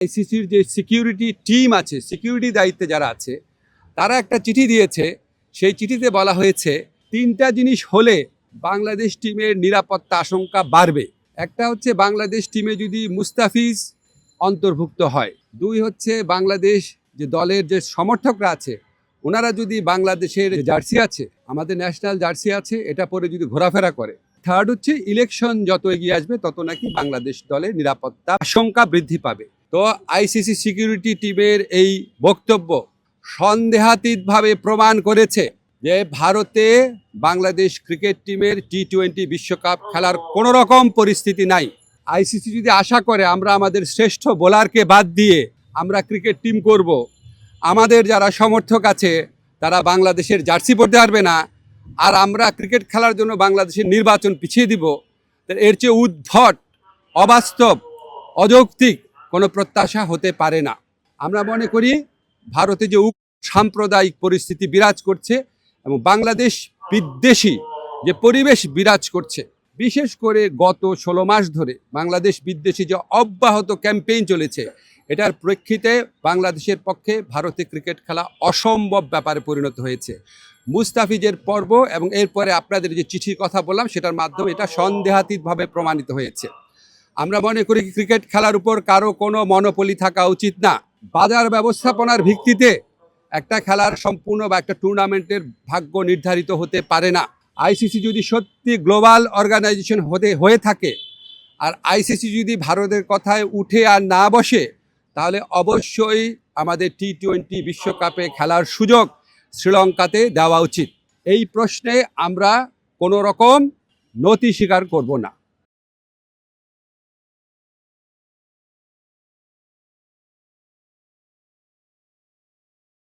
আইসিসির যে security team আছে, সিকিউরিটি দায়িত্বে যারা আছে, তারা একটা চিঠি দিয়েছে। সেই চিঠিতে বলা হয়েছে ৩টা জিনিস হলে বাংলাদেশ টিমের নিরাপত্তা আশঙ্কা বাড়বে। একটা হচ্ছে বাংলাদেশ টিমে যদি মুস্তাফিজ অন্তর্ভুক্ত হয়। ২ হচ্ছে বাংলাদেশ যে দলের যে সমর্থকরা আছে, ওনারা যদি বাংলাদেশের জার্সি আছে, আমাদের ন্যাশনাল জার্সি আছে, এটা পরে যদি ঘোরাফেরা করে। 3rd হচ্ছে ইলেকশন যত এগিয়ে আসবে তত নাকি বাংলাদেশ দলের নিরাপত্তা আশঙ্কা বৃদ্ধি পাবে। তো আইসিসি সিকিউরিটি টিমের এই বক্তব্য সন্দেহাতীতভাবে প্রমাণ করেছে যে ভারতে বাংলাদেশ ক্রিকেট টিমের টি-20 বিশ্বকাপ খেলার কোনো রকম পরিস্থিতি নাই। আইসিসি যদি আশা করে আমরা আমাদের শ্রেষ্ঠ বোলারকে বাদ দিয়ে আমরা ক্রিকেট টিম করব, আমাদের যারা সমর্থক আছে তারা বাংলাদেশের জার্সি পরতে পারবে না, আর আমরা ক্রিকেট খেলার জন্য বাংলাদেশের নির্বাচন পিছিয়ে দিব, এর চেয়ে উদ্ভট, অবাস্তব, অযৌক্তিক কোনো প্রত্যাশা হতে পারে না। আমরা মনে করি ভারতে যে সাম্প্রদায়িক পরিস্থিতি বিরাজ করছে এবং বাংলাদেশ বিদ্বেষী যে পরিবেশ বিরাজ করছে, বিশেষ করে গত 16 মাস ধরে বাংলাদেশ বিদ্বেষী যে অব্যাহত ক্যাম্পেইন চলেছে, এটার প্রেক্ষিতে বাংলাদেশের পক্ষে ভারতে ক্রিকেট খেলা অসম্ভব ব্যাপারে পরিণত হয়েছে। মুস্তাফিজের পর্ব এবং এরপরে আপনাদের যে চিঠির কথা বললাম, সেটার মাধ্যমে এটা সন্দেহাতীতভাবে প্রমাণিত হয়েছে। আমরা মনে করি ক্রিকেট খেলার উপর কারো কোনো মনোপলি থাকা উচিত না। বাজার ব্যবস্থাপনার ভিত্তিতে একটা খেলার সম্পূর্ণ বা একটা টুর্নামেন্টের ভাগ্য নির্ধারিত হতে পারে না। আইসিসি যদি সত্যি গ্লোবাল অর্গানাইজেশন হয়ে থাকে, আর আইসিসি যদি ভারতের কথায় উঠে আর না বসে, তাহলে অবশ্যই আমাদের টি-20 বিশ্বকাপে খেলার সুযোগ শ্রীলঙ্কাতে দেওয়া উচিত। এই প্রশ্নে আমরা কোনো রকম নতি স্বীকার করব না।